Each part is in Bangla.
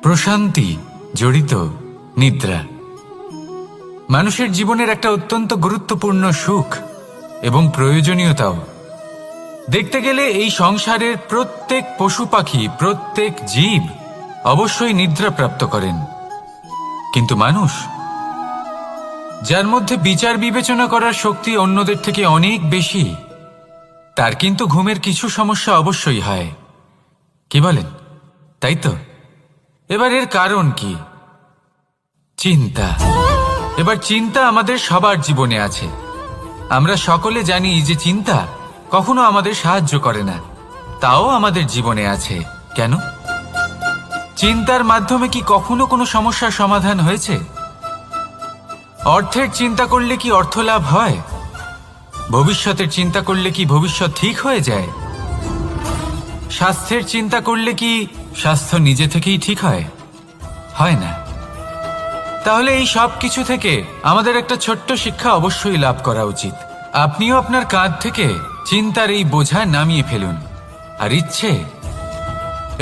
প্রশান্তি জড়িত নিদ্রা মানুষের জীবনের একটা অত্যন্ত গুরুত্বপূর্ণ সুখ এবং প্রয়োজনীয়তাও। দেখতে গেলে এই সংসারের প্রত্যেক পশু পাখি, প্রত্যেক জীব অবশ্যই নিদ্রা প্রাপ্ত করেন, কিন্তু মানুষ, যার মধ্যে বিচার বিবেচনা করার শক্তি অন্যদের থেকে অনেক বেশি, তার কিন্তু ঘুমের কিছু সমস্যা অবশ্যই হয়। কি বলেন, তাই তো? এবার এর কারণ কি? চিন্তা। এবার চিন্তা আমাদের সবার জীবনে আছে। আমরা সকলে জানি যে চিন্তা কখনো আমাদের সাহায্য করে না, তাও আমাদের জীবনে আছে। কেন? চিন্তার মাধ্যমে কি কখনো কোনো সমস্যার সমাধান হয়েছে? অর্থের চিন্তা করলে কি অর্থ লাভ হয়? ভবিষ্যতের চিন্তা করলে কি ভবিষ্যৎ ঠিক হয়ে যায়? স্বাস্থ্যের চিন্তা করলে কি স্বাস্থ্য নিজে থেকেই ঠিক হয়? হয় না। তাহলে এই সব কিছু থেকে আমাদের একটা ছোট্ট শিক্ষা অবশ্যই লাভ করা উচিত। আপনিও আপনার কাঁধ থেকে চিন্তার এই বোঝা নামিয়ে ফেলুন, আর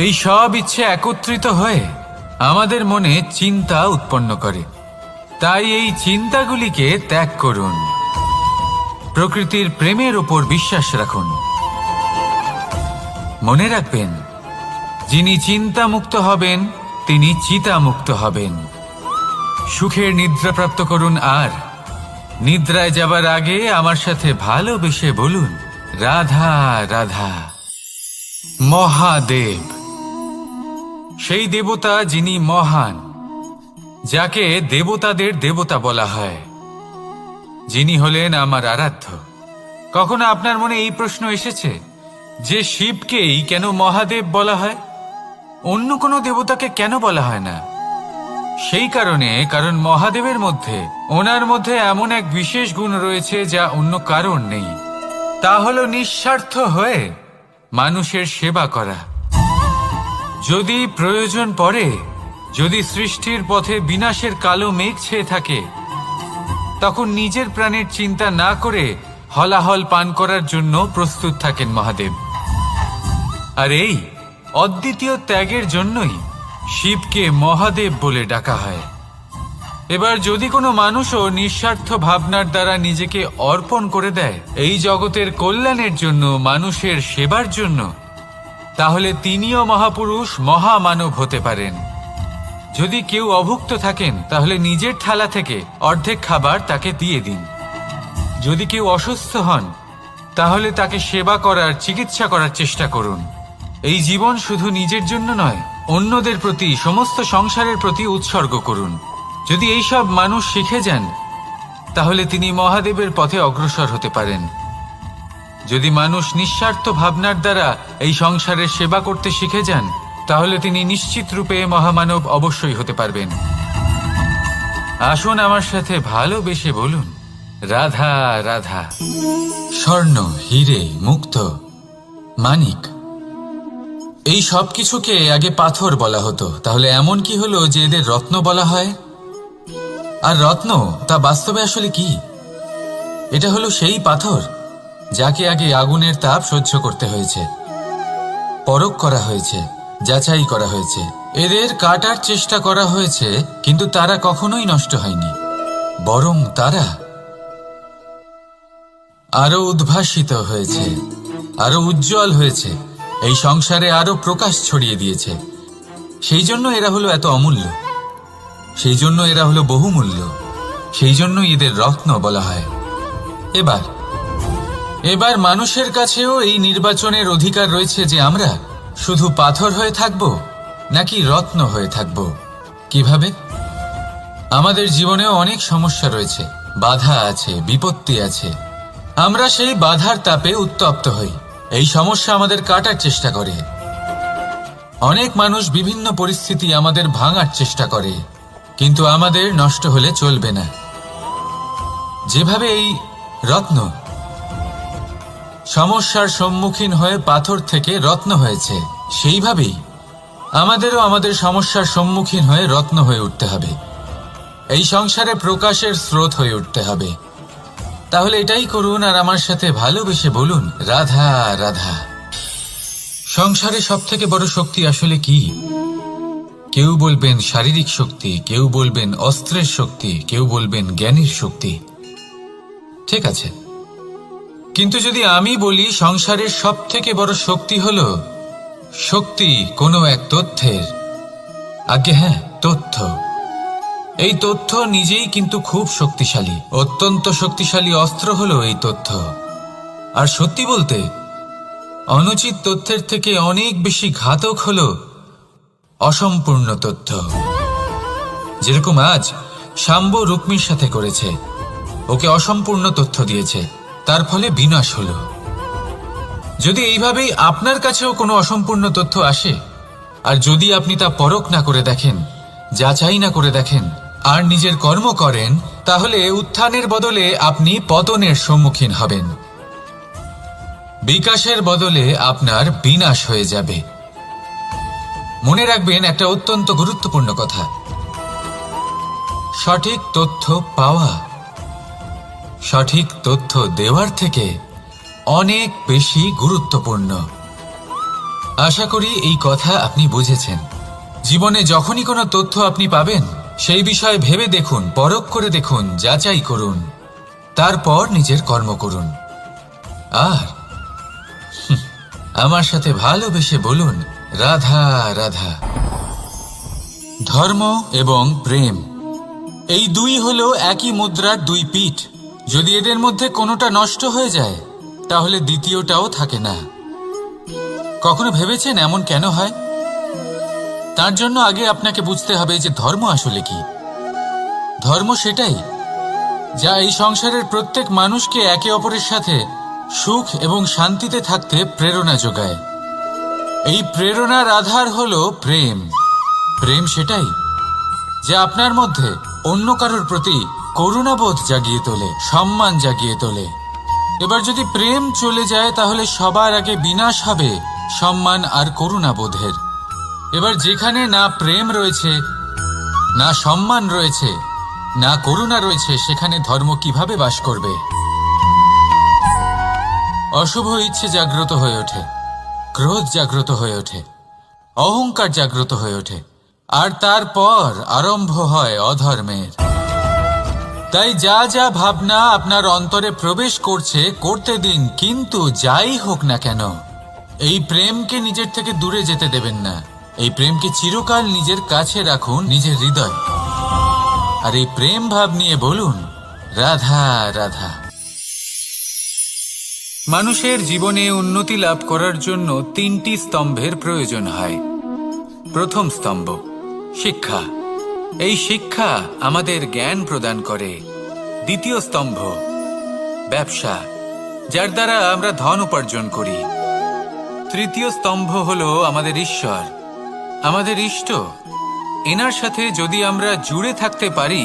এই সব ইচ্ছে একত্রিত হয়ে আমাদের মনে চিন্তা উৎপন্ন করে। তাই এই চিন্তাগুলিকে ত্যাগ করুন, প্রকৃতির প্রেমের ওপর বিশ্বাস রাখুন। মনে রাখবেন, যিনি চিন্তামুক্ত হবেন তিনি চিতামুক্ত হবেন। সুখের নিদ্রা প্রাপ্ত করুন, আর নিদ্রায় যাবার আগে আমার সাথে ভালোবেসে বলুন, রাধা রাধা। মহাদেব, সেই দেবতা যিনি মহান, যাকে দেবতাদের দেবতা বলা হয়, যিনি হলেন আমার আরাধ্য। কখনো আপনার মনে এই প্রশ্ন এসেছে যে শিবকেই কেন মহাদেব বলা হয়, অন্য কোনো দেবতাকে কেন বলা হয় না? সেই কারণ মহাদেবের মধ্যে, ওনার মধ্যে এমন এক বিশেষ গুণ রয়েছে যা অন্য কারণ নেই। তা হলো নিঃস্বার্থ হয়ে মানুষের সেবা করা। যদি প্রয়োজন পড়ে, যদি সৃষ্টির পথে বিনাশের কালো মেঘ ছেয়ে থাকে, তখন নিজের প্রাণের চিন্তা না করে হলাহল পান করার জন্য প্রস্তুত থাকেন মহাদেব। আর এই অদ্বিতীয় ত্যাগের জন্যই শিবকে মহাদেব বলে ডাকা হয়। এবার যদি কোনো মানুষও নিঃস্বার্থ ভাবনার দ্বারা নিজেকে অর্পণ করে দেয় এই জগতের কল্যাণের জন্য, মানুষের সেবার জন্য, তাহলে তিনিও মহাপুরুষ, মহামানব হতে পারেন। যদি কেউ অভুক্ত থাকেন, তাহলে নিজের থালা থেকে অর্ধেক খাবার তাকে দিয়ে দিন। যদি কেউ অসুস্থ হন, তাহলে তাকে সেবা করার, চিকিৎসা করার চেষ্টা করুন। এই জীবন শুধু নিজের জন্য নয়, অন্যদের প্রতি, সমস্ত সংসারের প্রতি উৎসর্গ করুন। যদি এইসব মানুষ শিখে যান, তাহলে তিনি মহাদেবের পথে অগ্রসর হতে পারেন। যদি মানুষ নিঃস্বার্থ ভাবনার দ্বারা এই সংসারের সেবা করতে শিখে যান, তাহলে তিনি নিশ্চিত রূপে মহামানব অবশ্যই হতে পারবেন। আসুন আমার সাথে ভালোবেসে বলুন, রাধা রাধা। স্বর্ণ, হিরে, মুক্ত, মানিক, এই সব কিছুকে আগে পাথর বলা হতো। তাহলে এমন কি হলো যে এদের রত্ন বলা হয়? আর রত্ন তা বাস্তবে আসলে কি? এটা হলো সেই পাথর যাকে আগে আগুনের তাপ সহ্য করতে হয়েছে, পরখ করা হয়েছে, যাচাই করা হয়েছে, এদের কাটার চেষ্টা করা হয়েছে, কিন্তু তারা কখনোই নষ্ট হয়নি, বরং তারা আরো উদ্ভাসিত হয়েছে, আরো উজ্জ্বল হয়েছে, এই সংসারে আরো প্রকাশ ছড়িয়ে দিয়েছে। সেই জন্য এরা হলো এত অমূল্য, সেই জন্য এরা হলো বহুমূল্য, সেই জন্য এদের রত্ন বলা হয়। এবার মানুষের কাছেও এই নির্বাচনের অধিকার রয়েছে যে আমরা শুধু পাথর হয়ে থাকব নাকি রত্ন হয়ে থাকব। কিভাবে? আমাদের জীবনেও অনেক সমস্যা রয়েছে, বাধা আছে, বিপত্তি আছে। আমরা সেই বাধার তাপে উত্তপ্ত হই, এই সমস্যা আমাদের কাটার চেষ্টা করে। অনেক মানুষ বিভিন্ন পরিস্থিতি আমাদের ভাঙার চেষ্টা করে, কিন্তু আমাদের নষ্ট হলে চলবে না। যেভাবে এই রত্ন সমস্যার সম্মুখীন হয়ে পাথর থেকে রত্ন হয়েছে, সেইভাবেই আমাদেরও আমাদের সমস্যার সম্মুখীন হয়ে রত্ন হয়ে উঠতে হবে, এই সংসারে প্রকাশের স্রোত হয়ে উঠতে হবে। তাহলে এটাই করুন, আর আমার সাথে ভালোবেসে বলুন, রাধা রাধা। সংসারে সব থেকে বড় শক্তি আসলে কি? কেউ বলবেন শারীরিক শক্তি, কেউ বলবেন অস্ত্রের শক্তি, কেউ বলবেন জ্ঞানের শক্তি। ঠিক আছে, কিন্তু যদি আমি বলি সংসারের সব থেকে বড় শক্তি হল শক্তি কোনো এক তথ্যের, আজ্ঞে হ্যাঁ, তথ্য। এই তথ্য নিজেই কিন্তু খুব শক্তিশালী, অত্যন্ত শক্তিশালী অস্ত্র হলো এই তথ্য। আর সত্যি বলতে অনুচিত তথ্যের থেকে অনেক বেশি ঘাতক হলো অসম্পূর্ণ তথ্য। যেরকম আজ শাম্ব রুক্মির সাথে করেছে, ওকে অসম্পূর্ণ তথ্য দিয়েছে, তার ফলে বিনাশ হলো। যদি এইভাবেই আপনার কাছেও কোনো অসম্পূর্ণ তথ্য আসে, আর যদি আপনি তা পরখ না করে দেখেন, যাচাই না করে দেখেন, আর নিজের কর্ম করেন, তাহলে উত্থানের বদলে আপনি পতনের সম্মুখীন হবেন। বিকাশের বদলে আপনার বিনাশ হয়ে যাবে। মনে রাখবেন একটা অত্যন্ত গুরুত্বপূর্ণ কথা, সঠিক তথ্য পাওয়া সঠিক তথ্য দেওয়ার থেকে অনেক বেশি গুরুত্বপূর্ণ। আশা করি এই কথা আপনি বুঝেছেন। জীবনে যখনই কোনো তথ্য আপনি পাবেন, সেই বিষয়ে ভেবে দেখুন, পরখ করে দেখুন, যাচাই করুন, তারপর নিজের কর্ম করুন। আর আমার সাথে ভালোবেসে বলুন, রাধা রাধা। ধর্ম এবং প্রেম, এই দুই হলো একই মুদ্রার দুই পিঠ। যদি এদের মধ্যে কোনোটা নষ্ট হয়ে যায়, তাহলে দ্বিতীয়টাও থাকে না। কখনো ভেবেছেন এমন কেন হয়? তার জন্য আগে আপনাকে বুঝতে হবে যে ধর্ম আসলে কি। ধর্ম সেটাই যা এই সংসারের প্রত্যেক মানুষকে একে অপরের সাথে সুখ এবং শান্তিতে থাকতে প্রেরণা যোগায়। এই প্রেরণার আধার হলো প্রেম। প্রেম সেটাই যা আপনার মধ্যে অন্য কারোর প্রতি করুণাবোধ জাগিয়ে তোলে, সম্মান জাগিয়ে তোলে। এবার যদি প্রেম চলে যায়, তাহলে সবার আগে বিনাশ হবে সম্মান আর করুণাবোধের। এবার যেখানে না প্রেম রয়েছে, না সম্মান রয়েছে, না করুণা রয়েছে, সেখানে ধর্ম কিভাবে বাস করবে? অশুভ ইচ্ছে জাগ্রত হয়ে ওঠে, ক্রোধ জাগ্রত হয়ে ওঠে, অহংকার জাগ্রত হয়ে ওঠে, আর তারপর আরম্ভ হয় অধর্মের। তাই যা যা ভাবনা আপনার অন্তরে প্রবেশ করছে, করতে দিন, কিন্তু যাই হোক না কেন, এই প্রেমকে নিজের থেকে দূরে যেতে দেবেন না। এই প্রেমকে চিরকাল নিজের কাছে রাখুন, নিজের হৃদয়। আর এই প্রেম ভাব নিয়ে বলুন, রাধা রাধা। মানুষের জীবনে উন্নতি লাভ করার জন্য তিনটি স্তম্ভের প্রয়োজন হয়। প্রথম স্তম্ভ শিক্ষা। এই শিক্ষা আমাদের জ্ঞান প্রদান করে। দ্বিতীয় স্তম্ভ ব্যবসা, যার দ্বারা আমরা ধন উপার্জন করি। তৃতীয় স্তম্ভ হলো আমাদের ঈশ্বর, আমাদের ইষ্ট। এনার সাথে যদি আমরা জুড়ে থাকতে পারি,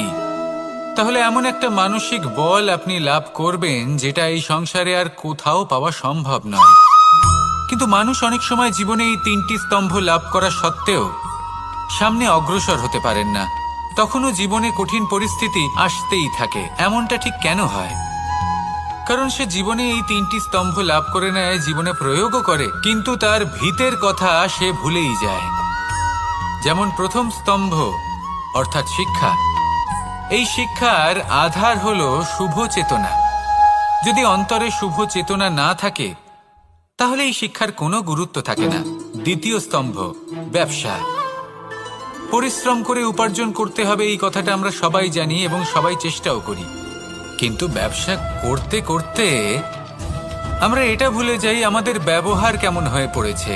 তাহলে এমন একটা মানসিক বল আপনি লাভ করবেন যেটা এই সংসারে আর কোথাও পাওয়া সম্ভব নয়। কিন্তু মানুষ অনেক সময় জীবনে এই তিনটি স্তম্ভ লাভ করা সত্ত্বেও সামনে অগ্রসর হতে পারেন না। তখনও জীবনে কঠিন পরিস্থিতি আসতেই থাকে। এমনটা ঠিক কেন হয়? কারণ সে জীবনে এই তিনটি স্তম্ভ লাভ করে নেয়, জীবনে প্রয়োগও করে, কিন্তু তার ভিতের কথা সে ভুলেই যায়। যেমন প্রথম স্তম্ভ অর্থাৎ শিক্ষা। এই শিক্ষার আধার হলো শুভ চেতনা। যদি অন্তরে শুভ চেতনা না থাকে, তাহলে এই শিক্ষার কোনো গুরুত্ব থাকে না। দ্বিতীয় স্তম্ভ ব্যবসা। পরিশ্রম করে উপার্জন করতে হবে, এই কথাটা আমরা সবাই জানি এবং সবাই চেষ্টাও করি। কিন্তু ব্যবসা করতে করতে আমরা এটা ভুলে যাই আমাদের ব্যবহার কেমন হয়ে পড়েছে।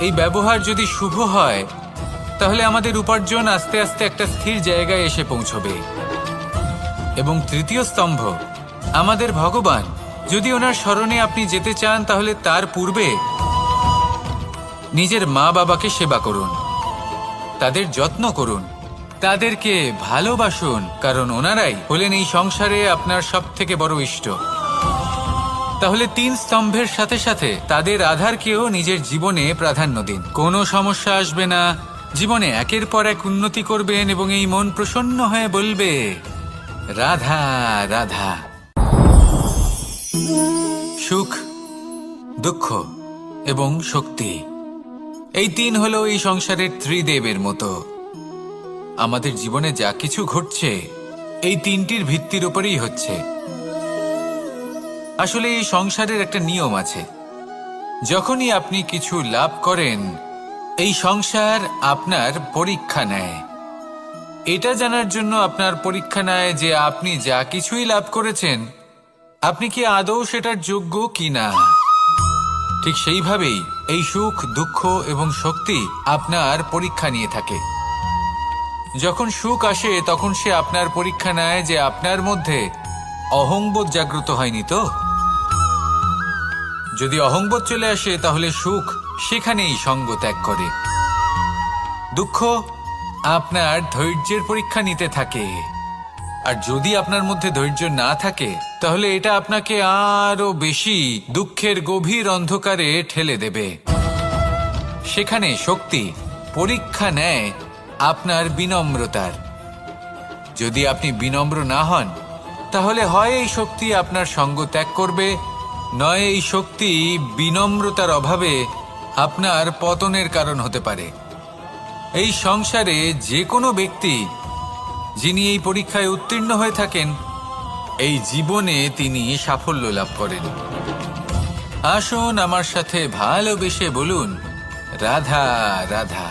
এই ব্যবহার যদি শুভ হয়, তাহলে আমাদের উপার্জন আস্তে আস্তে একটা স্থির জায়গায় এসে পৌঁছবে। এবং তৃতীয় স্তম্ভ আমাদের ভগবান। যদি ওনার শরণে আপনি যেতে চান, তাহলে তার পূর্বে নিজের মা বাবাকে সেবা করুন, তাদের যত্ন করুন, তাদেরকে ভালোবাসুন, কারণ ওনারাই হলেন এই সংসারে আপনার সব থেকে বড় ইষ্ট। তাহলে তিন স্তম্ভের সাথে সাথে তাদের আধারকেও নিজের জীবনে প্রাধান্য দিন। কোনো সমস্যা আসবে না, জীবনে একের পর এক উন্নতি করবেন এবং এই মন প্রসন্ন হয়ে বলবে, রাধা রাধা। সুখ, দুঃখ এবং শক্তি, এই তিন হলো এই সংসারের ত্রিদেবের মতো। আমাদের জীবনে যা কিছু ঘটছে এই তিনটির ভিত্তির উপরেই হচ্ছে। আসলে এই সংসারের একটা নিয়ম আছে, যখনই আপনি কিছু লাভ করেন এই সংসার আপনার পরীক্ষা নেয়। এটা জানার জন্য আপনার পরীক্ষা নেয় যে আপনি যা কিছুই লাভ করেছেন আপনি কি আদৌ সেটার যোগ্য কিনা। ঠিক সেইভাবেই এই সুখ, দুঃখ এবং শক্তি আপনার পরীক্ষা নিয়ে থাকে। যখন সুখ আসে তখন সে আপনার পরীক্ষা নেয় যে আপনার মধ্যে অহংবোধ জাগ্রত হয়নি তো। যদি অহংবোধ চলে আসে তাহলে সুখ সেখানেই সঙ্গ ত্যাগ করে। দুঃখ আপনার ধৈর্যের পরীক্ষা নিতে থাকে, আর যদি আপনার মধ্যে ধৈর্য না থাকে তাহলে এটা আপনাকে আরো বেশি দুঃখের গভীর অন্ধকারে ঠেলে দেবে। সেখানে শক্তি পরীক্ষা নেয় আপনার বিনম্রতার। যদি আপনি বিনম্র না হন তাহলে হয় এই শক্তি আপনার সঙ্গ ত্যাগ করবে, নয় এই শক্তি বিনম্রতার অভাবে আপনার পতনের কারণ হতে পারে। এই সংসারে যে কোনো ব্যক্তি যিনি এই পরীক্ষায় উত্তীর্ণ হয়ে থাকেন এই জীবনে তিনি সাফল্য লাভ করেন। আসুন আমার সাথে ভালোবেসে বলুন, রাধা রাধা।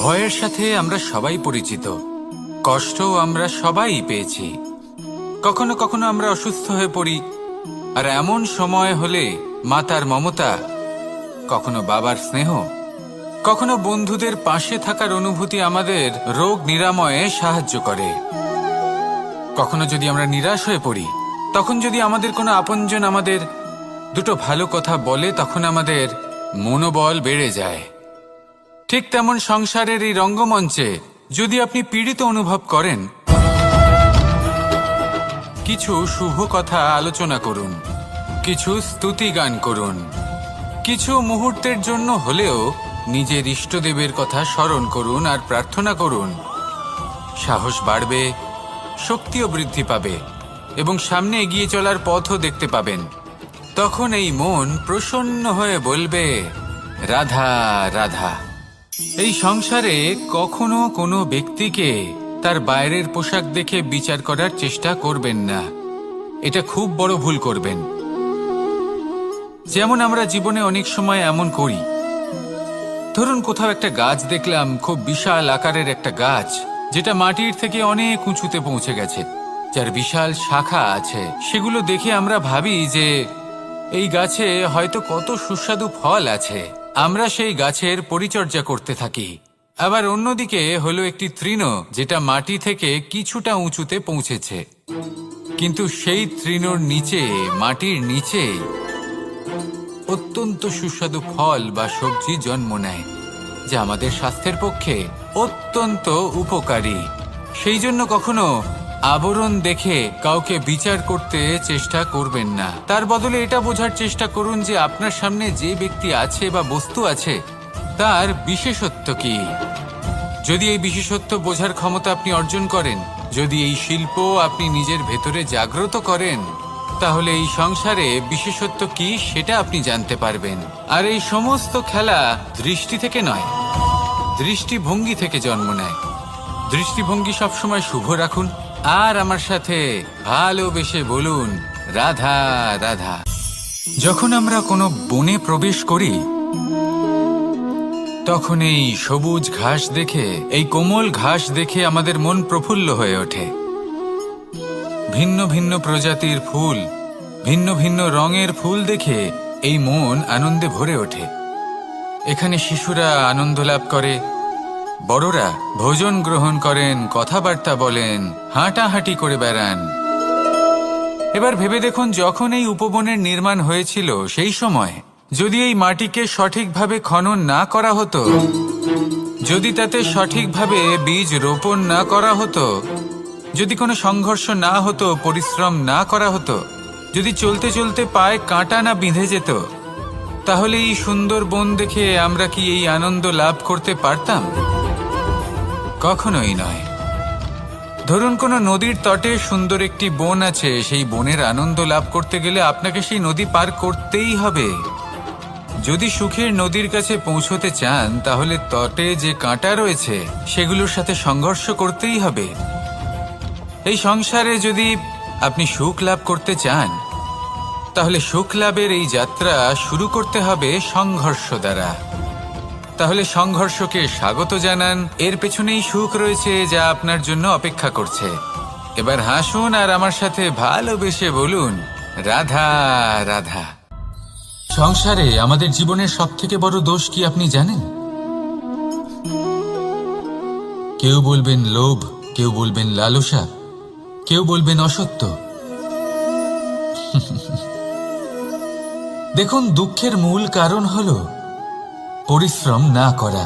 ভয়ের সাথে আমরা সবাই পরিচিত, কষ্টও আমরা সবাই পেয়েছি। কখনো কখনো আমরা অসুস্থ হয়ে পড়ি, আর এমন সময় হলে মাতার মমতা, কখনো বাবার স্নেহ, কখনো বন্ধুদের পাশে থাকার অনুভূতি আমাদের রোগ নিরাময়ে সাহায্য করে। কখনো যদি আমরা নিরাশ হয়ে পড়ি, তখন যদি আমাদের কোনো আপনজন আমাদের দুটো ভালো কথা বলে তখন আমাদের মনোবল বেড়ে যায়। ঠিক তেমন সংসারের এই রঙ্গমঞ্চে যদি আপনি পীড়িত অনুভব করেন, কিছু শুভ কথা আলোচনা করুন, কিছু স্তুতি গান করুন, কিছু মুহূর্তের জন্য হলেও নিজের ইষ্টদেবের কথা স্মরণ করুন আর প্রার্থনা করুন। সাহস বাড়বে, শক্তিও বৃদ্ধি পাবে এবং সামনে এগিয়ে চলার পথও দেখতে পাবেন। তখন এই মন প্রসন্ন হয়ে বলবে, রাধা রাধা। এই সংসারে কখনো কোনো ব্যক্তিকে তার বাইরের পোশাক দেখে বিচার করার চেষ্টা করবেন না, এটা খুব বড় ভুল করবেন। যেমন আমরা জীবনে অনেক সময় এমন করি, ধরুন কোথাও একটা গাছ দেখলাম, খুব বিশাল আকারের একটা গাছ, যেটা মাটির থেকে অনেক উঁচুতে পৌঁছে গেছে, যার বিশাল শাখা আছে। সেগুলো দেখে আমরা ভাবি যে এই গাছে হয়তো কত সুস্বাদু ফল আছে, আমরা সেই গাছের পরিচর্যা করতে থাকি। আবার অন্যদিকে হলো একটি তৃণ, যেটা মাটি থেকে কিছুটা উঁচুতে পৌঁছেছে, কিন্তু সেই তৃণর নিচে, মাটির নিচে অত্যন্ত সুস্বাদু ফল বা সবজি জন্ম নেয়, যা আমাদের স্বাস্থ্যের পক্ষে অত্যন্ত উপকারী। সেই জন্য কখনো আবরণ দেখে কাউকে বিচার করতে চেষ্টা করবেন না। তার বদলে এটা বোঝার চেষ্টা করুন যে আপনার সামনে যে ব্যক্তি আছে বা বস্তু আছে তার বিশেষত্ব কি। যদি এই বিশেষত্ব বোঝার ক্ষমতা আপনি অর্জন করেন, যদি এই শিল্প আপনি নিজের ভেতরে জাগ্রত করেন, তাহলে এই সংসারে বিশেষত্ব কি সেটা আপনি জানতে পারবেন। আর এই সমস্ত খেলা দৃষ্টি থেকে নয়, দৃষ্টিভঙ্গি থেকে জন্ম নেয়। দৃষ্টিভঙ্গি সবসময় শুভ রাখুন আর আমার সাথে ভালোবেসে বলুন, রাধা রাধা। যখন আমরা কোনো বনে প্রবেশ করি তখন এই সবুজ ঘাস দেখে, এই কোমল ঘাস দেখে আমাদের মন প্রফুল্ল হয়ে ওঠে। ভিন্ন ভিন্ন প্রজাতির ফুল, ভিন্ন ভিন্ন রঙের ফুল দেখে এই মন আনন্দে ভরে ওঠে। এখানে শিশুরা আনন্দ লাভ করে, বড়রা ভোজন গ্রহণ করেন, কথাবার্তা বলেন, হাঁটাহাঁটি করে বেড়ান। এবার ভেবে দেখুন, যখন এই উপবনের নির্মাণ হয়েছিল সেই সময় যদি এই মাটিকে সঠিকভাবে খনন না করা হতো, যদি তাতে সঠিকভাবে বীজ রোপণ না করা হতো, যদি কোনো সংঘর্ষ না হতো, পরিশ্রম না করা হতো, যদি চলতে চলতে পায়ে কাঁটা না বিঁধে যেত, তাহলে এই সুন্দর বন দেখে আমরা কি এই আনন্দ লাভ করতে পারতাম? কখনোই নয়। ধরুন কোনো নদীর তটে সুন্দর একটি বন আছে, সেই বনের আনন্দ লাভ করতে গেলে আপনাকে সেই নদী পার করতেই হবে। যদি সুখের নদীর কাছে পৌঁছতে চান তাহলে তটে যে কাঁটা রয়েছে সেগুলোর সাথে সংঘর্ষ করতেই হবে। এই সংসারে যদি আপনি সুখ লাভ করতে চান তাহলে সুখ লাভের এই যাত্রা শুরু করতে হবে সংঘর্ষ দ্বারা। তাহলে সংঘর্ষকে স্বাগত জানান, এর পেছনেই সুখ রয়েছে যা আপনার জন্য অপেক্ষা করছে। এবার হাসুন আর আমার সাথে ভালোবেসে বলুন, রাধা রাধা। সংসারে আমাদের জীবনের সবথেকে বড় দোষ কি আপনি জানেন? কেউ বলবেন লোভ, কেউ বলবেন লালসা, কেউ বলবেন অসত্য। দেখুন, দুঃখের মূল কারণ হলো পরিশ্রম না করা।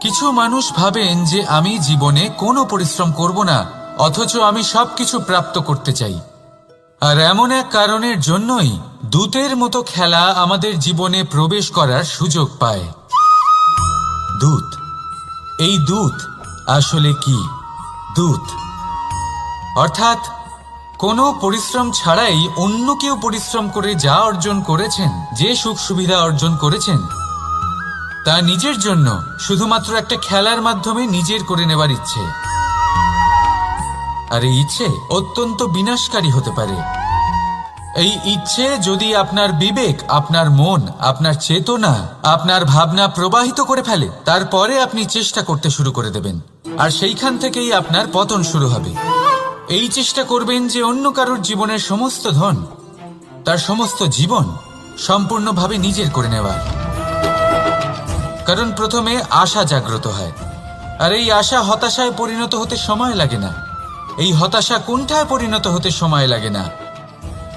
কিছু মানুষ ভাবেন যে আমি জীবনে কোনো পরিশ্রম করব না, অথচ আমি সবকিছু প্রাপ্ত করতে চাই। আর এমন এক কারণের জন্যই দূতের মতো খেলা আমাদের জীবনে প্রবেশ করার সুযোগ পায়। দূত, এই দূত আসলে কি? দূত অর্থাৎ কোনো পরিশ্রম ছাড়াই অন্য কেউ পরিশ্রম করে যা অর্জন করেছেন, যে সুখ সুবিধা অর্জন করেছেন, তা নিজের জন্য শুধুমাত্র একটা খেলার মাধ্যমে নিজের করে নেবার ইচ্ছে। আর এই ইচ্ছে অত্যন্ত বিনাশকারী হতে পারে। এই ইচ্ছে যদি আপনার বিবেক, আপনার মন, আপনার চেতনা, আপনার ভাবনা প্রবাহিত করে ফেলে, তারপরে আপনি চেষ্টা করতে শুরু করে দেবেন, আর সেইখান থেকেই আপনার পতন শুরু হবে। এই চেষ্টা করবেন যে অন্য কারোর জীবনের সমস্ত ধন, তার সমস্ত জীবন সম্পূর্ণভাবে নিজের করে নেওয়ার। কারণ প্রথমে আশা জাগ্রত হয়, আর এই আশা হতাশায় পরিণত হতে সময় লাগে না। এই হতাশা কুণ্ঠায় পরিণত হতে সময় লাগে না,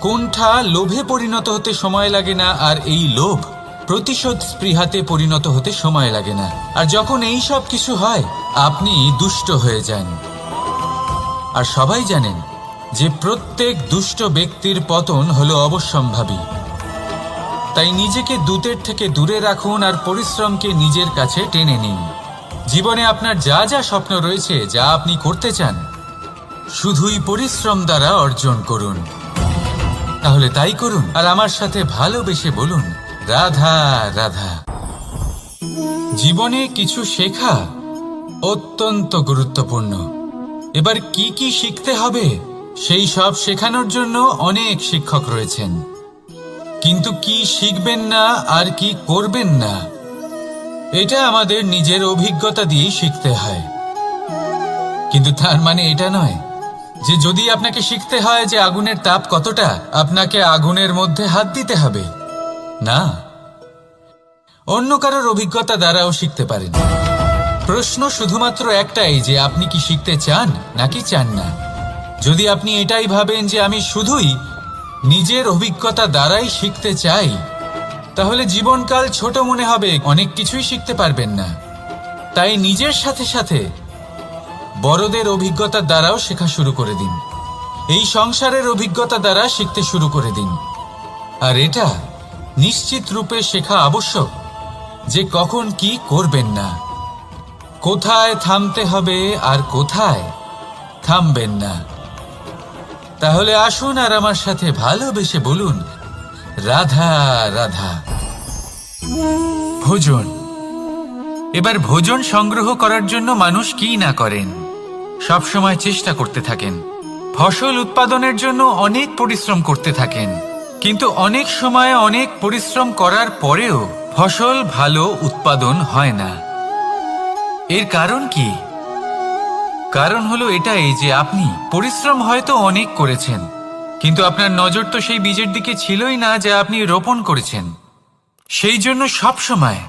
কুণ্ঠা লোভে পরিণত হতে সময় লাগে না, আর এই লোভ প্রতিশোধ স্পৃহাতে পরিণত হতে সময় লাগে না। আর যখন এই সব কিছু হয়, আপনি দুষ্ট হয়ে যান। আর সবাই জানেন যে প্রত্যেক দুষ্ট ব্যক্তির পতন হলো অবশ্যম্ভাবী। তাই নিজেকে দূতের থেকে দূরে রাখুন আর পরিশ্রমকে নিজের কাছে টেনে নিন। জীবনে আপনার যা যা স্বপ্ন রয়েছে, যা আপনি করতে চান, শুধুই পরিশ্রম দ্বারা অর্জন করুন। তাহলে তাই করুন আর আমার সাথে ভালোবেসে বলুন, রাধা রাধা। জীবনে কিছু শেখা অত্যন্ত গুরুত্বপূর্ণ। এবার কি কি শিখতে হবে সেই সব শেখানোর জন্য অনেক শিক্ষক রয়েছেন, কিন্তু কি শিখবেন না আর কি করবেন না, এটা আমাদের নিজের অভিজ্ঞতা দিয়েই শিখতে হয়। কিন্তু তার মানে এটা নয় যে যদি আপনাকে শিখতে হয় যে আগুনের তাপ কতটা, আপনাকে আগুনের মধ্যে হাত দিতে হবে। না, অন্য কারোর অভিজ্ঞতা দ্বারাও শিখতে পারেন। প্রশ্ন শুধুমাত্র একটাই যে আপনি কি শিখতে চান নাকি চান না। যদি আপনি এটাই ভাবেন যে আমি শুধুই নিজের অভিজ্ঞতা দ্বারাই শিখতে চাই, তাহলে জীবনকাল ছোট মনে হবে, অনেক কিছুই শিখতে পারবেন না। তাই নিজের সাথে সাথে বড়দের অভিজ্ঞতার দ্বারাও শেখা শুরু করে দিন। এই সংসারের অভিজ্ঞতা দ্বারা শিখতে শুরু করে দিন। আর এটা নিশ্চিত রূপে শেখা আবশ্যক যে কখন কি করবেন না, কোথায় থামতে হবে আর কোথায় থামবেন না। তাহলে আসুন আর আমার সাথে ভালোবেসে বলুন, রাধা রাধা। ভোজন। এবার ভোজন সংগ্রহ করার জন্য মানুষ কি না করেন, সব সময় চেষ্টা করতে থাকেন। ফসল উৎপাদনের জন্য অনেক পরিশ্রম করতে থাকেন, কিন্তু অনেক সময় অনেক পরিশ্রম করার পরেও ফসল ভালো উৎপাদন হয় না। এর কারণ কি? কারণ হলো এটাই যে আপনি পরিশ্রম হয়তো অনেক করেছেন, কিন্তু আপনার নজর তো সেই বীজের দিকে ছিলই না যা আপনি রোপণ করেছেন। সেই জন্য সব সময়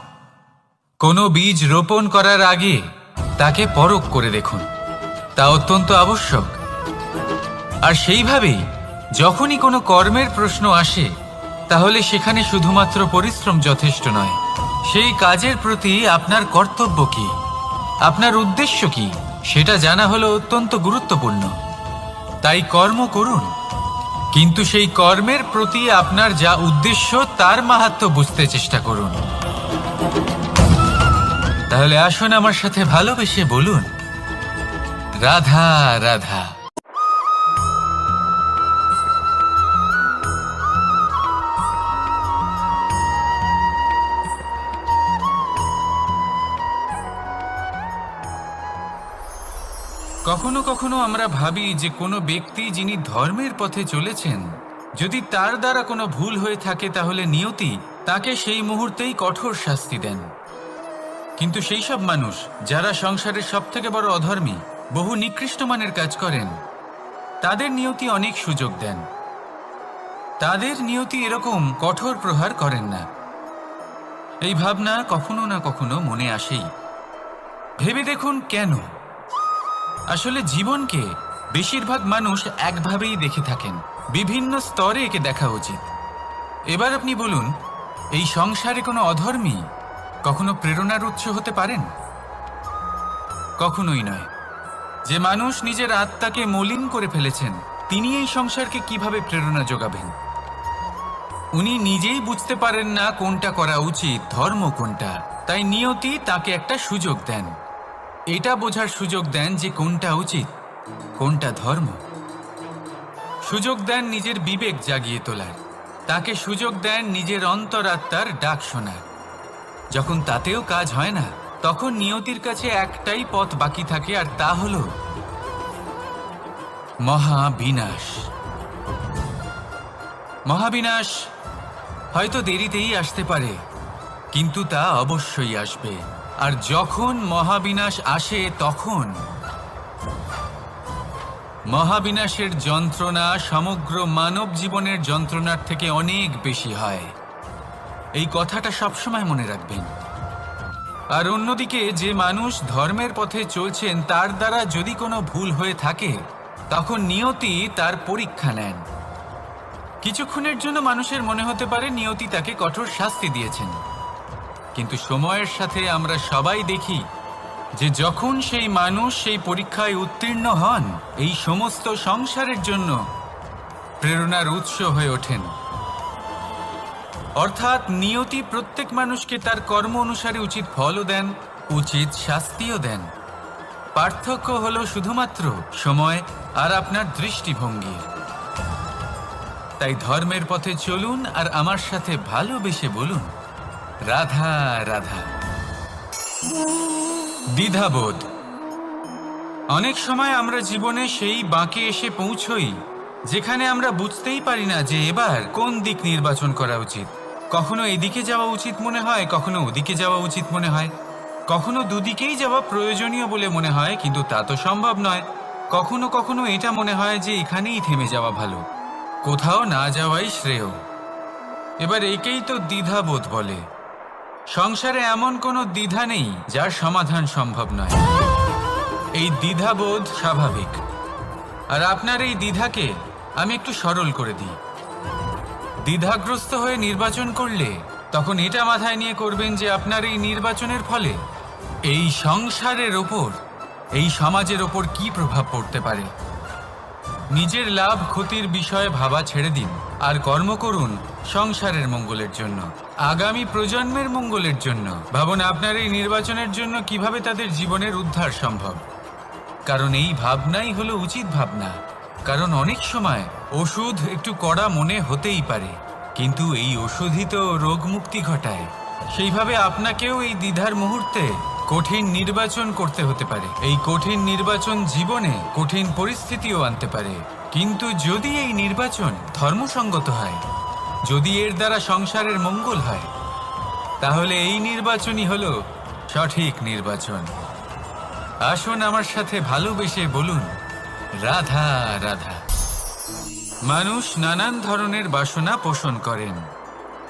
কোনো বীজ রোপণ করার আগে তাকে পরখ করে দেখুন, তা অত্যন্ত আবশ্যক। আর সেইভাবেই যখনই কোনো কর্মের প্রশ্ন আসে, তাহলে সেখানে শুধুমাত্র পরিশ্রম যথেষ্ট নয়। সেই কাজের প্রতি আপনার কর্তব্য কি, আপনার উদ্দেশ্য কি, সেটা জানা হলো অত্যন্ত গুরুত্বপূর্ণ। তাই কর্ম করুন, কিন্তু সেই কর্মের প্রতি আপনার যা উদ্দেশ্য তার মাহাত্ম্য বুঝতে চেষ্টা করুন। তাহলে আসুন আমার সাথে ভালোবেসে বলুন, রাধা রাধা। কখনো কখনো আমরা ভাবি যে কোনো ব্যক্তি যিনি ধর্মের পথে চলেছেন, যদি তার দ্বারা কোনো ভুল হয়ে থাকে তাহলে নিয়তি তাকে সেই মুহূর্তেই কঠোর শাস্তি দেন। কিন্তু সেই সব মানুষ যারা সংসারের সবথেকে বড় অধর্মী, বহু নিকৃষ্ট মানের কাজ করেন, তাদের নিয়তি অনেক সুযোগ দেন। তাদের নিয়তি এরকম কঠোর প্রহার করেন না। এই ভাবনা কখনো না কখনো মনে আসেই। ভেবে দেখুন কেন? আসলে জীবনকে বেশিরভাগ মানুষ একভাবেই দেখে থাকেন, বিভিন্ন স্তরে একে দেখা উচিত। এবার আপনি বলুন, এই সংসারে কোনো অধর্মী কখনো প্রেরণার উৎস হতে পারেন? কখনোই নয়। যে মানুষ নিজের আত্মাকে মলিন করে ফেলেছেন, তিনি এই সংসারকে কিভাবে প্রেরণা যোগাবেন? উনি নিজেই বুঝতে পারেন না কোনটা করা উচিত, ধর্ম কোনটা। তাই নিয়তি তাকে একটা সুযোগ দেন, এটা বোঝার সুযোগ দেন যে কোনটা উচিত, কোনটা ধর্ম। সুযোগ দেন নিজের বিবেক জাগিয়ে তোলার, তাকে সুযোগ দেন নিজের অন্তরাত্মার ডাক শোনার। যখন তাতেও কাজ হয় না, তখন নিয়তির কাছে একটাই পথ বাকি থাকে, আর তা হল মহাবিনাশ। মহাবিনাশ হয়তো দেরিতেই আসতে পারে, কিন্তু তা অবশ্যই আসবে। আর যখন মহাবিনাশ আসে, তখন মহাবিনাশের যন্ত্রণা সমগ্র মানব জীবনের যন্ত্রণার থেকে অনেক বেশি হয়। এই কথাটা সবসময় মনে রাখবেন। আর অন্যদিকে যে মানুষ ধর্মের পথে চলছেন, তার দ্বারা যদি কোনো ভুল হয়ে থাকে, তখন নিয়তি তার পরীক্ষা নেন। কিছুক্ষণের জন্য মানুষের মনে হতে পারে নিয়তি তাকে কঠোর শাস্তি দিয়েছেন, কিন্তু সময়ের সাথে আমরা সবাই দেখি যে যখন সেই মানুষ সেই পরীক্ষায় উত্তীর্ণ হন, এই সমস্ত সংসারের জন্য প্রেরণার উৎস হয়ে ওঠেন। অর্থাৎ নিয়তি প্রত্যেক মানুষকে তার কর্ম অনুসারে উচিত ফলও দেন, উচিত শাস্তিও দেন। পার্থক্য হলো শুধুমাত্র সময় আর আপনার দৃষ্টিভঙ্গি। তাই ধর্মের পথে চলুন আর আমার সাথে ভালোবেসে বলুন, রাধা রাধা। দ্বিধাবোধ। অনেক সময় আমরা জীবনে সেই বাঁকে এসে পৌঁছই যেখানে আমরা বুঝতেই পারি না যে এবার কোন দিক নির্বাচন করা উচিত। কখনো এদিকে যাওয়া উচিত মনে হয়, কখনো ওদিকে যাওয়া উচিত মনে হয়, কখনো দুদিকেই যাওয়া প্রয়োজনীয় বলে মনে হয়, কিন্তু তা তো সম্ভব নয়। কখনো কখনো এটা মনে হয় যে এখানেই থেমে যাওয়া ভালো, কোথাও না যাওয়াই শ্রেয়। এবার একেই তো দ্বিধাবোধ বলে। সংসারে এমন কোনো দ্বিধা নেই যার সমাধান সম্ভব নয়। এই দ্বিধাবোধ স্বাভাবিক। আর আপনার এই দ্বিধাকে আমি একটু সরল করে দিই। দ্বিধাগ্রস্ত হয়ে নির্বাচন করলে তখন এটা মাথায় নিয়ে করবেন যে আপনার এই নির্বাচনের ফলে এই সংসারের ওপর, এই সমাজের ওপর কি প্রভাব পড়তে পারে। নিজের লাভ ক্ষতির বিষয়ে ভাবা ছেড়ে দিন আর কর্ম করুন সংসারের মঙ্গলের জন্য, আগামী প্রজন্মের মঙ্গলের জন্য। ভাবুন আপনার এই নির্বাচনের জন্য কিভাবে তাদের জীবনের উদ্ধার সম্ভব। কারণ এই ভাবনাই হলো উচিত ভাবনা। কারণ অনেক সময় ওষুধ একটু কড়া মনে হতেই পারে, কিন্তু এই ওষুধই তো রোগ মুক্তি ঘটায়। সেইভাবে আপনাকেও এই দ্বিধার মুহূর্তে কঠিন নির্বাচন করতে হতে পারে। এই কঠিন নির্বাচন জীবনে কঠিন পরিস্থিতিও আনতে পারে, কিন্তু যদি এই নির্বাচন ধর্মসঙ্গত হয়, যদি এর দ্বারা সংসারের মঙ্গল হয়, তাহলে এই নির্বাচনই হলো সঠিক নির্বাচন। আসুন আমার সাথে ভালোবেসে বলুন, রাধা রাধা। মানুষ নানান ধরনের বাসনা পোষণ করেন,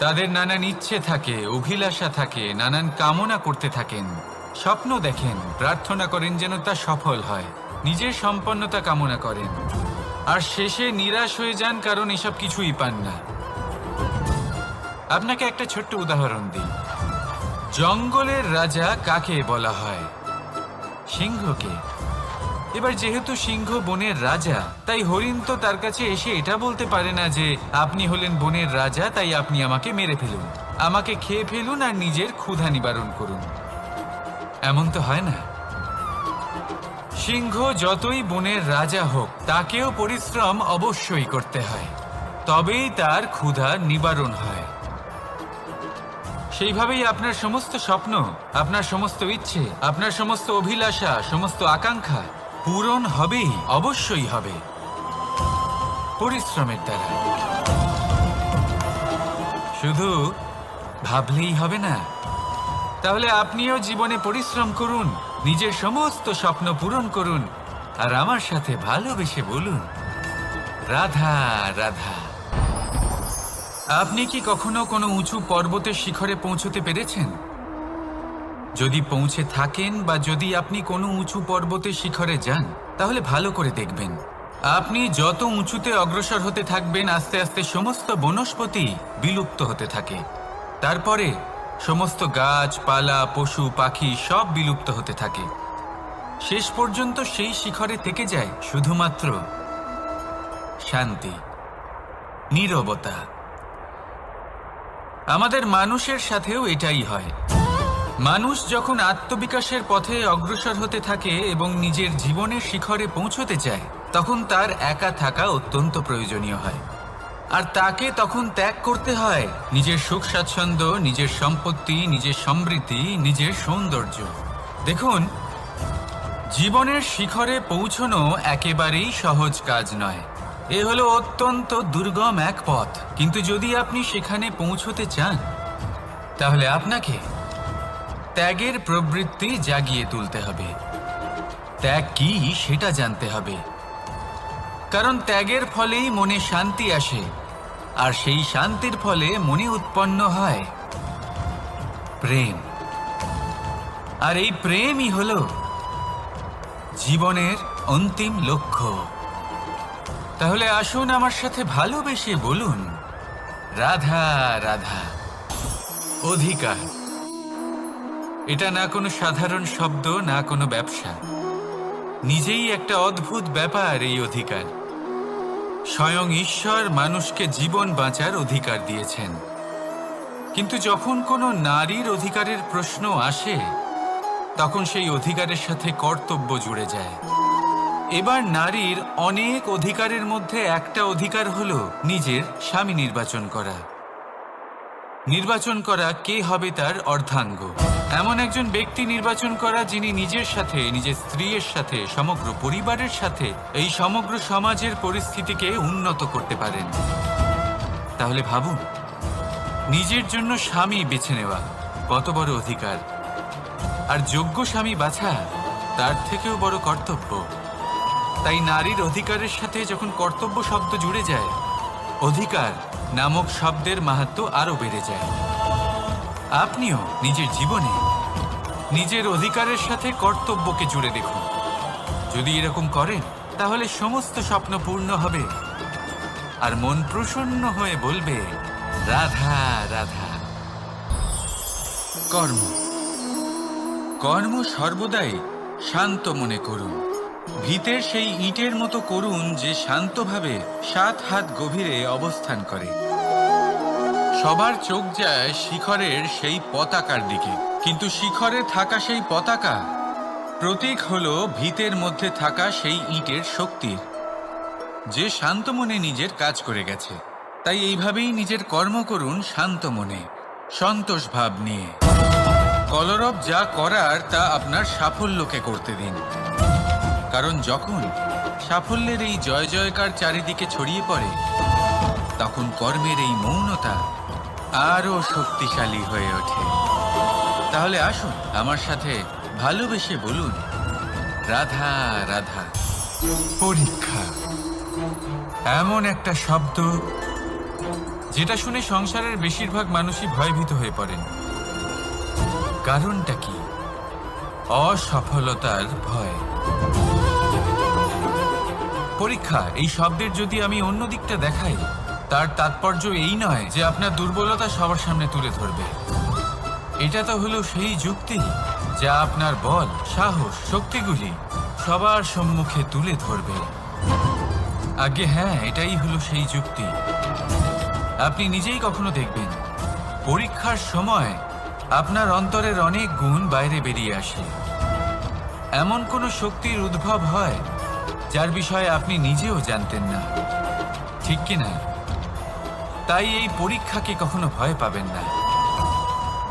তাদের নানান ইচ্ছে থাকে, অভিলাষা থাকে, নানান কামনা করতে থাকেন, স্বপ্ন দেখেন, প্রার্থনা করেন যেন তা সফল হয়, নিজের সম্পন্নতা কামনা করেন, আর শেষে নিরাশ হয়ে যান কারণ এসব কিছুই পান না। আপনাকে একটা ছোট্ট উদাহরণ দিই। জঙ্গলের রাজা কাকে বলা হয়? সিংহকে। এবার যেহেতু সিংহ বনের রাজা, তাই হরিণ তো তার কাছে এসে এটা বলতে পারে না যে আপনি হলেন বনের রাজা, তাই আপনি আমাকে মেরে ফেলুন, আমাকে খেয়ে ফেলুন আর নিজের ক্ষুধা নিবারণ করুন। এমন তো হয় না। সিংহ যতই বনের রাজা হোক, তাকেও পরিশ্রম অবশ্যই করতে হয়, তবেই তার ক্ষুধা নিবারণ হয়। সেইভাবেই আপনার সমস্ত স্বপ্ন, আপনার সমস্ত ইচ্ছে, আপনার সমস্ত অভিলাষা, সমস্ত আকাঙ্ক্ষা পূরণ হবেই, অবশ্যই হবে, পরিশ্রমের দ্বারা। শুধু ভাবলেই হবে না। তাহলে আপনিও জীবনে পরিশ্রম করুন, নিজের সমস্ত স্বপ্ন পূরণ করুন, আর আমার সাথে ভালোবেসে বলুন, রাধা রাধা। আপনি কি কখনো কোনো উঁচু পর্বতের শিখরে পৌঁছতে পেরেছেন? যদি পৌঁছে থাকেন বা যদি আপনি কোনো উঁচু পর্বতের শিখরে যান, তাহলে ভালো করে দেখবেন, আপনি যত উঁচুতে অগ্রসর হতে থাকবেন, আস্তে আস্তে সমস্ত বনস্পতি বিলুপ্ত হতে থাকে। তারপরে সমস্ত গাছপালা, পশু পাখি সব বিলুপ্ত হতে থাকে। শেষ পর্যন্ত সেই শিখরে থেকে যায় শুধুমাত্র শান্তি, নীরবতা। আমাদের মানুষের সাথেও এটাই হয়। মানুষ যখন আত্মবিকাশের পথে অগ্রসর হতে থাকে এবং নিজের জীবনের শিখরে পৌঁছতে চায়, তখন তার একা থাকা অত্যন্ত প্রয়োজনীয় হয়। আর তাকে তখন ত্যাগ করতে হয় নিজের সুখ স্বাচ্ছন্দ্য, নিজের সম্পত্তি, নিজের সমৃদ্ধি, নিজের সৌন্দর্য। দেখুন, জীবনের শিখরে পৌঁছনো একেবারেই সহজ কাজ নয়। এ হলো অত্যন্ত দুর্গম এক পথ। কিন্তু যদি আপনি সেখানে পৌঁছতে চান, তাহলে আপনাকে ত্যাগের প্রবৃত্তি জাগিয়ে তুলতে হবে। ত্যাগ কি সেটা জানতে হবে, কারণ ত্যাগের ফলেই মনে শান্তি আসে, আর সেই শান্তির ফলে মনে উৎপন্ন হয় প্রেম। আর এই প্রেমই হলো জীবনের অন্তিম লক্ষ্য। তাহলে আসুন আমার সাথে ভালোবেসে বলুন, রাধা রাধা। অধিকার, এটা না কোনো সাধারণ শব্দ, না কোনো ব্যবসা, নিজেই একটা অদ্ভুত ব্যাপার এই অধিকার। স্বয়ং ঈশ্বর মানুষকে জীবন বাঁচার অধিকার দিয়েছেন। কিন্তু যখন কোনো নারীর অধিকারের প্রশ্ন আসে, তখন সেই অধিকারের সাথে কর্তব্য জুড়ে যায়। এবার নারীর অনেক অধিকারের মধ্যে একটা অধিকার হলো নিজের স্বামী নির্বাচন করা। নির্বাচন করা কে হবে তার অর্ধাঙ্গ, এমন একজন ব্যক্তি নির্বাচন করা যিনি নিজের সাথে, নিজের স্ত্রীর সাথে, সমগ্র পরিবারের সাথে এই সমগ্র সমাজের পরিস্থিতিকে উন্নত করতে পারেন। তাহলে ভাবুন, নিজের জন্য স্বামী বেছে নেওয়া কত বড় অধিকার, আর যোগ্য স্বামী বাছা তার থেকেও বড় কর্তব্য। তাই নারীর অধিকারের সাথে যখন কর্তব্য শব্দ জুড়ে যায়, অধিকার নামক শব্দের মাহাত্ম্য আরো বেড়ে যায়। আপনিও নিজের জীবনে নিজের অধিকারের সাথে কর্তব্যকে জুড়ে দেখুন। যদি এরকম করেন, তাহলে সমস্ত স্বপ্ন পূর্ণ হবে, আর মন প্রসন্ন হয়ে বলবে, রাধা রাধা। কর্ম, কর্ম সর্বদাই শান্ত মনে করুন। ভিতের সেই ইটের মতো করুন যে শান্তভাবে 7 হাত গভীরে অবস্থান করে। সবার চোখ যায় শিখরের সেই পতাকার দিকে, কিন্তু শিখরে থাকা সেই পতাকা প্রতীক হলো ভিতের মধ্যে থাকা সেই ইটের শক্তির, যে শান্ত মনে নিজের কাজ করে গেছে। তাই এইভাবেই নিজের কর্ম করুন শান্ত মনে, সন্তোষ ভাব নিয়ে। কলরব যা করার তা আপনার সাফল্যকে করতে দিন, কারণ যখন সাফল্যের এই জয় জয়কার চারিদিকে ছড়িয়ে পড়ে, তখন কর্মের এই মৌনতা আরো শক্তিশালী হয়ে ওঠে। তাহলে আসুন আমার সাথে ভালোবেসে বলুন, রাধা রাধা। পরীক্ষা এমন একটা শব্দ যেটা শুনে সংসারের বেশিরভাগ মানুষই ভয়ভীত হয়ে পড়েন। কারণটা কি? অসফলতার ভয়। পরীক্ষা এই শব্দের যদি আমি অন্য দিকটা দেখাই, তার তাৎপর্য এই নয় যে আপনার দুর্বলতা সবার সামনে তুলে ধরবে। এটা তো হলো সেই যুক্তি যা আপনার বল, সাহস, শক্তিগুলি সবার সম্মুখে তুলে ধরবে। আগে হ্যাঁ, এটাই হলো সেই যুক্তি। আপনি নিজেই কখনো দেখবেন, পরীক্ষার সময় আপনার অন্তরের অনেক গুণ বাইরে বেরিয়ে আসে। এমন কোনো শক্তির উদ্ভব হয় যার বিষয়ে আপনি নিজেও জানতেন না, ঠিক কিনা? তাই এই পরীক্ষাকে কখনো ভয় পাবেন না।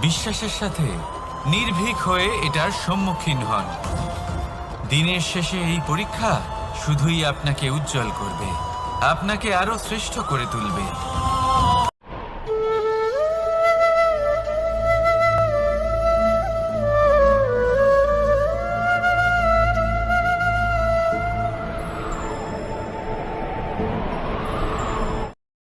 বিশ্বাসের সাথে নির্ভীক হয়ে এটার সম্মুখীন হন। দিনের শেষে এই পরীক্ষা শুধুই আপনাকে উজ্জ্বল করবে, আপনাকে আরো শ্রেষ্ঠ করে তুলবে।